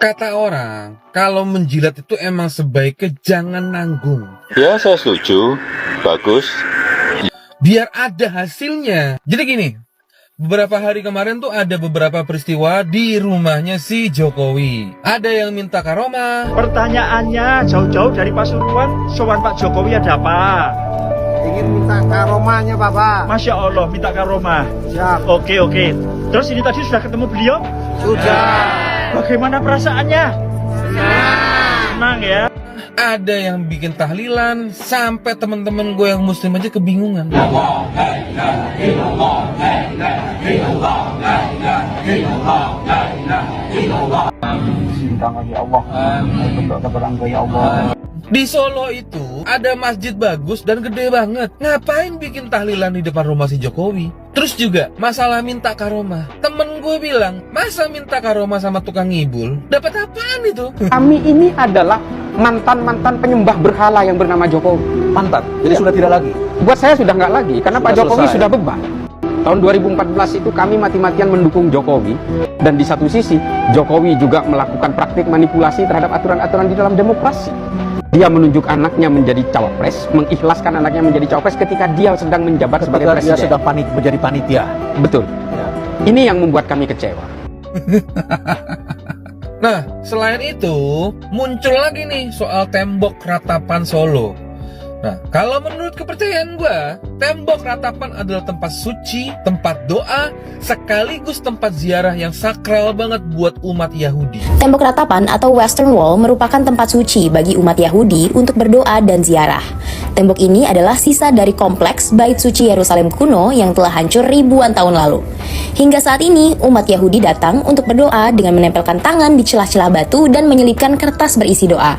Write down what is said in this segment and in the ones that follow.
Kata orang, kalau menjilat itu emang sebaiknya jangan nanggung. Ya, saya setuju. Bagus. Biar ada hasilnya. Jadi gini, beberapa hari kemarin tuh ada beberapa peristiwa di rumahnya si Jokowi. Ada yang minta karomah. Pertanyaannya jauh-jauh dari Pasuruan, sowan Pak Jokowi ada apa? Ingin minta karomahnya Bapak. Masya Allah, minta karomah. Siap. Oke. Terus ini tadi sudah ketemu beliau? Sudah. Bagaimana perasaannya? Senang ya. Ada yang bikin tahlilan, sampai teman-teman gue yang muslim aja kebingungan. Di Solo itu ada masjid bagus dan gede banget. Ngapain bikin tahlilan di depan rumah si Jokowi? Terus juga masalah minta karomah. Temen gue bilang, masa minta karomah sama tukang ngibul? Dapat apaan itu? Kami ini adalah mantan-mantan penyembah berhala yang bernama Jokowi. Mantan, jadi sudah tidak lagi. Buat saya sudah nggak lagi, karena Pak Jokowi sudah beban. Tahun 2014 itu kami mati-matian mendukung Jokowi. Dan di satu sisi, Jokowi juga melakukan praktik manipulasi terhadap aturan-aturan di dalam demokrasi. Dia menunjuk anaknya menjadi cawapres, mengikhlaskan anaknya menjadi cawapres ketika dia sedang menjabat sebagai presiden. Dia sedang menjadi panitia. Betul. Ini yang membuat kami kecewa. Nah, selain itu, muncul lagi nih soal tembok ratapan Solo. Nah, kalau menurut kepercayaan gua, tembok ratapan adalah tempat suci, tempat doa, sekaligus tempat ziarah yang sakral banget buat umat Yahudi. Tembok ratapan atau Western Wall merupakan tempat suci bagi umat Yahudi untuk berdoa dan ziarah. Tembok ini adalah sisa dari kompleks Bait Suci Yerusalem kuno yang telah hancur ribuan tahun lalu. Hingga saat ini, umat Yahudi datang untuk berdoa dengan menempelkan tangan di celah-celah batu dan menyelipkan kertas berisi doa.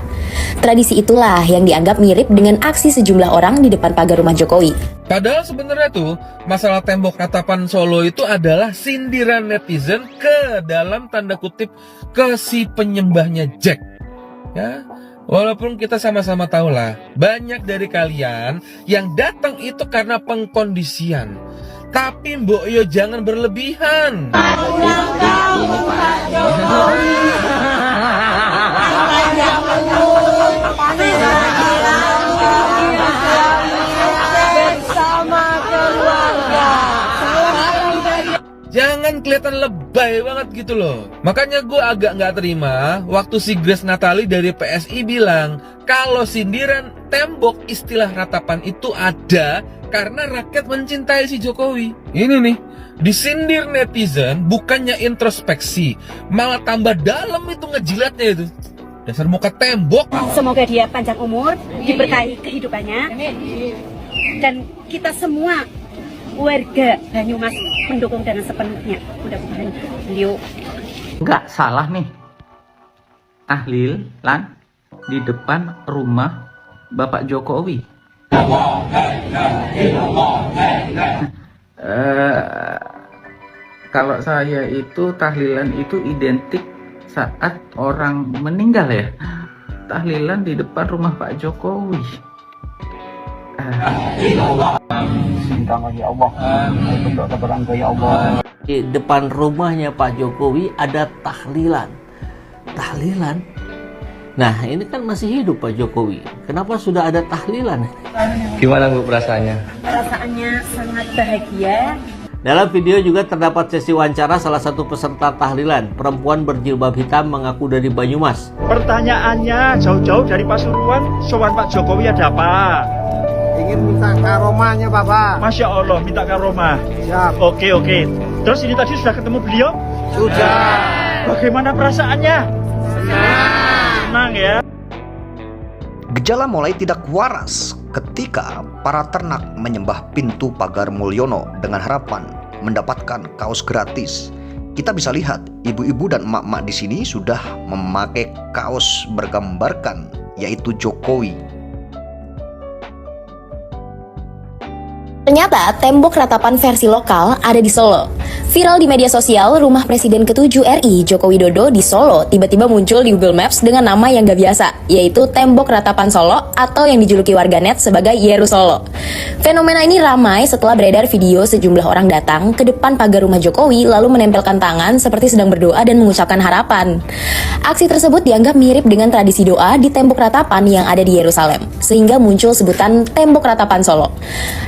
Tradisi itulah yang dianggap mirip dengan aksi sejumlah orang di depan pagar rumah Jokowi. Padahal sebenarnya tuh, masalah tembok ratapan Solo itu adalah sindiran netizen ke dalam tanda kutip ke si penyembahnya Jack. Ya, walaupun kita sama-sama tahu lah, banyak dari kalian yang datang itu karena pengkondisian. Tapi Mbok Yo jangan berlebihan. Jangan kelihatan lebay banget gitu loh. Makanya gue agak nggak terima waktu si Grace Natali dari PSI bilang kalau sindiran tembok istilah ratapan itu ada karena rakyat mencintai si Jokowi. Ini nih, disindir netizen bukannya introspeksi, malah tambah dalam itu ngejilatnya itu. Dasar muka tembok. Semoga dia panjang umur, diberkahi kehidupannya, dan kita semua warga Banyumas mendukung dengan sepenuhnya. Mudah-mudahan beliau nggak salah nih tahlilan di depan rumah Bapak Jokowi. Kalau saya itu tahlilan itu identik saat orang meninggal ya. Tahlilan di depan rumah Pak Jokowi. Di depan rumahnya Pak Jokowi ada tahlilan. Tahlilan? Nah, ini kan masih hidup Pak Jokowi. Kenapa sudah ada tahlilan? Gimana Bu perasaannya? perasaannya sangat bahagia. Dalam video juga terdapat sesi wawancara salah satu peserta tahlilan. Perempuan berjilbab hitam mengaku dari Banyumas. Pertanyaannya jauh-jauh dari Pasuruan, sowan Pak Jokowi ada apa? Ingin minta karomahnya Bapak. Masya Allah, minta karomah. Siap. Oke. Terus ini tadi sudah ketemu beliau? Sudah. Bagaimana perasaannya? Senang ya. Gejala mulai tidak waras ketika para ternak menyembah pintu pagar Mulyono dengan harapan mendapatkan kaos gratis. Kita bisa lihat ibu-ibu dan emak-emak di sini sudah memakai kaos bergambarkan yaitu Jokowi. Ternyata tembok ratapan versi lokal ada di Solo. Viral di media sosial, rumah Presiden ke-7 RI Joko Widodo di Solo tiba-tiba muncul di Google Maps dengan nama yang gak biasa, yaitu Tembok Ratapan Solo atau yang dijuluki warganet sebagai Yeru Solo. Fenomena ini ramai setelah beredar video sejumlah orang datang ke depan pagar rumah Jokowi lalu menempelkan tangan seperti sedang berdoa dan mengucapkan harapan. Aksi tersebut dianggap mirip dengan tradisi doa di tembok ratapan yang ada di Yerusalem, sehingga muncul sebutan Tembok Ratapan Solo.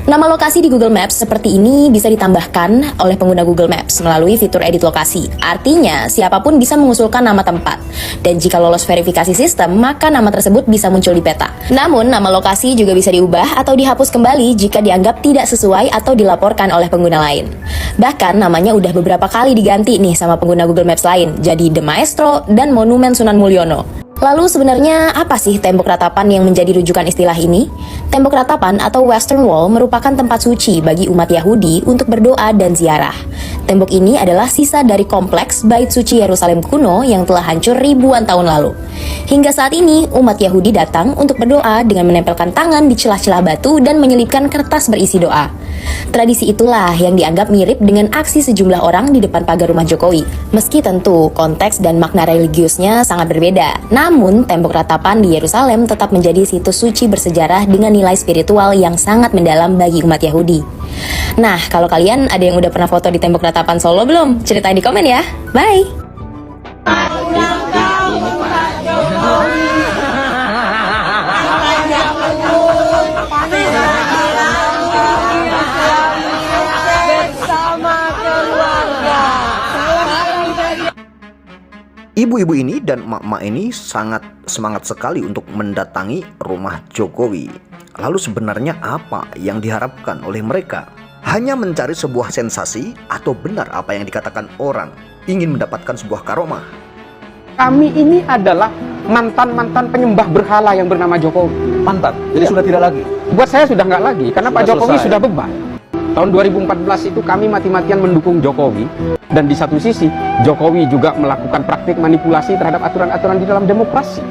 Nama lokasi di Google Maps seperti ini bisa ditambahkan oleh pengguna Google Maps melalui fitur edit lokasi. Artinya, siapapun bisa mengusulkan nama tempat. Dan jika lolos verifikasi sistem, maka nama tersebut bisa muncul di peta. Namun, nama lokasi juga bisa diubah atau dihapus kembali jika dianggap tidak sesuai atau dilaporkan oleh pengguna lain. Bahkan, namanya udah beberapa kali diganti nih sama pengguna Google Maps lain, jadi The Maestro dan Monumen Sunan Mulyono. Lalu sebenarnya apa sih tembok ratapan yang menjadi rujukan istilah ini? Tembok ratapan atau Western Wall merupakan tempat suci bagi umat Yahudi untuk berdoa dan ziarah. Tembok ini adalah sisa dari kompleks Bait Suci Yerusalem kuno yang telah hancur ribuan tahun lalu. Hingga saat ini, umat Yahudi datang untuk berdoa dengan menempelkan tangan di celah-celah batu dan menyelipkan kertas berisi doa. Tradisi itulah yang dianggap mirip dengan aksi sejumlah orang di depan pagar rumah Jokowi. Meski tentu konteks dan makna religiusnya sangat berbeda, namun tembok ratapan di Yerusalem tetap menjadi situs suci bersejarah dengan nilai spiritual yang sangat mendalam bagi umat Yahudi. Nah, kalau kalian ada yang udah pernah foto di tembok ratapan Solo belum? Ceritain di komen ya. Bye! Ibu-ibu ini dan emak-emak ini sangat semangat sekali untuk mendatangi rumah Jokowi. Lalu sebenarnya apa yang diharapkan oleh mereka? Hanya mencari sebuah sensasi atau benar apa yang dikatakan orang, ingin mendapatkan sebuah karomah? Kami ini adalah mantan-mantan penyembah berhala yang bernama Jokowi. Mantan, jadi sudah tidak lagi. Buat saya sudah nggak lagi, karena Pak Jokowi sudah beban. Tahun 2014 itu kami mati-matian mendukung Jokowi, dan di satu sisi Jokowi juga melakukan praktik manipulasi terhadap aturan-aturan di dalam demokrasi.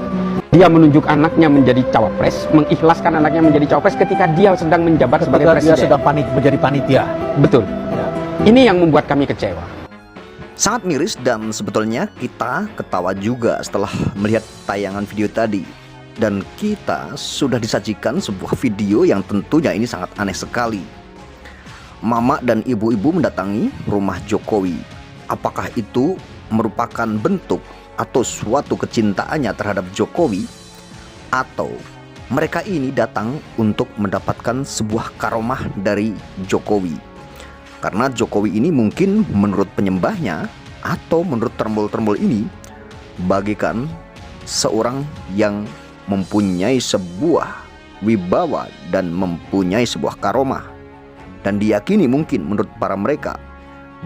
Dia menunjuk anaknya menjadi cawapres, mengikhlaskan anaknya menjadi cawapres ketika dia sedang menjabat sebagai presiden. Dia sedang menjadi panitia. Betul. Ya. Ini yang membuat kami kecewa. Sangat miris dan sebetulnya kita ketawa juga setelah melihat tayangan video tadi. Dan kita sudah disajikan sebuah video yang tentunya ini sangat aneh sekali. Mama dan ibu-ibu mendatangi rumah Jokowi. Apakah itu merupakan bentuk atau suatu kecintaannya terhadap Jokowi? Atau mereka ini datang untuk mendapatkan sebuah karomah dari Jokowi? Karena Jokowi ini mungkin menurut penyembahnya atau menurut termul-termul ini bagikan seorang yang mempunyai sebuah wibawa dan mempunyai sebuah karomah. Dan diyakini mungkin menurut para mereka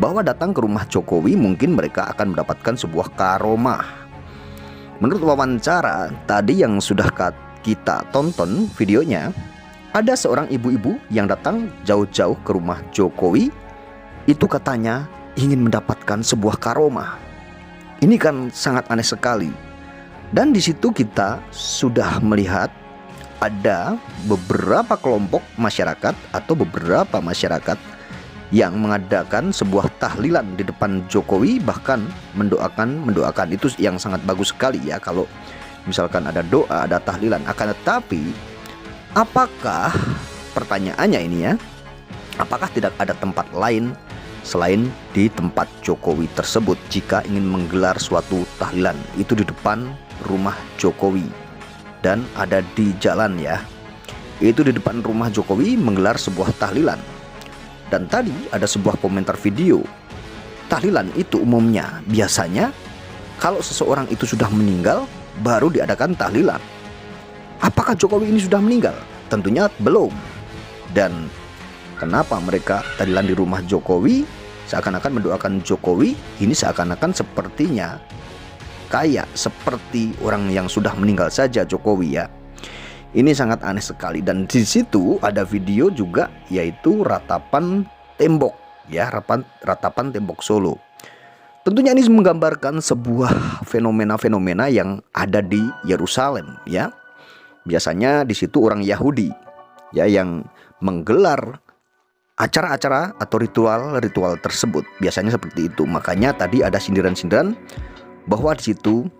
bahwa datang ke rumah Jokowi mungkin mereka akan mendapatkan sebuah karomah. Menurut wawancara tadi yang sudah kita tonton videonya, ada seorang ibu-ibu yang datang jauh-jauh ke rumah Jokowi. Itu katanya ingin mendapatkan sebuah karomah. Ini kan sangat aneh sekali. Dan di situ kita sudah melihat ada beberapa kelompok masyarakat atau beberapa masyarakat yang mengadakan sebuah tahlilan di depan Jokowi, bahkan mendoakan itu yang sangat bagus sekali ya kalau misalkan ada doa, ada tahlilan. Akan tetapi apakah pertanyaannya ini ya, apakah tidak ada tempat lain selain di tempat Jokowi tersebut jika ingin menggelar suatu tahlilan? Itu di depan rumah Jokowi dan ada di jalan ya. Itu di depan rumah Jokowi menggelar sebuah tahlilan. Dan tadi ada sebuah komentar video. Tahlilan itu umumnya biasanya kalau seseorang itu sudah meninggal baru diadakan tahlilan. Apakah Jokowi ini sudah meninggal? Tentunya belum. Dan kenapa mereka tahlilan di rumah Jokowi? Seakan-akan mendoakan Jokowi. Ini seakan-akan sepertinya kayak seperti orang yang sudah meninggal saja Jokowi ya. Ini sangat aneh sekali. Dan di situ ada video juga yaitu ratapan tembok ya, ratapan tembok Solo. Tentunya ini menggambarkan sebuah fenomena-fenomena yang ada di Yerusalem ya. Biasanya di situ orang Yahudi ya yang menggelar acara-acara atau ritual-ritual tersebut biasanya seperti itu. Makanya tadi ada sindiran-sindiran bahwa di situ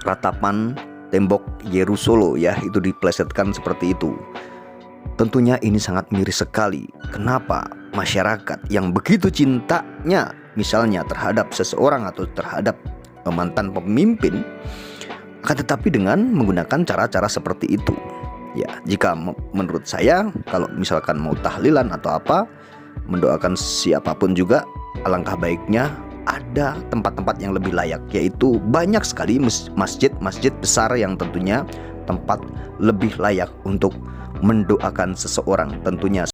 ratapan tembok Yerusalem ya itu diplesetkan seperti itu. Tentunya ini sangat miris sekali. Kenapa masyarakat yang begitu cintanya misalnya terhadap seseorang atau terhadap mantan pemimpin, akan tetapi dengan menggunakan cara-cara seperti itu. Ya, jika menurut saya kalau misalkan mau tahlilan atau apa, mendoakan siapapun juga, alangkah baiknya ada tempat-tempat yang lebih layak, yaitu banyak sekali masjid-masjid besar yang tentunya tempat lebih layak untuk mendoakan seseorang tentunya.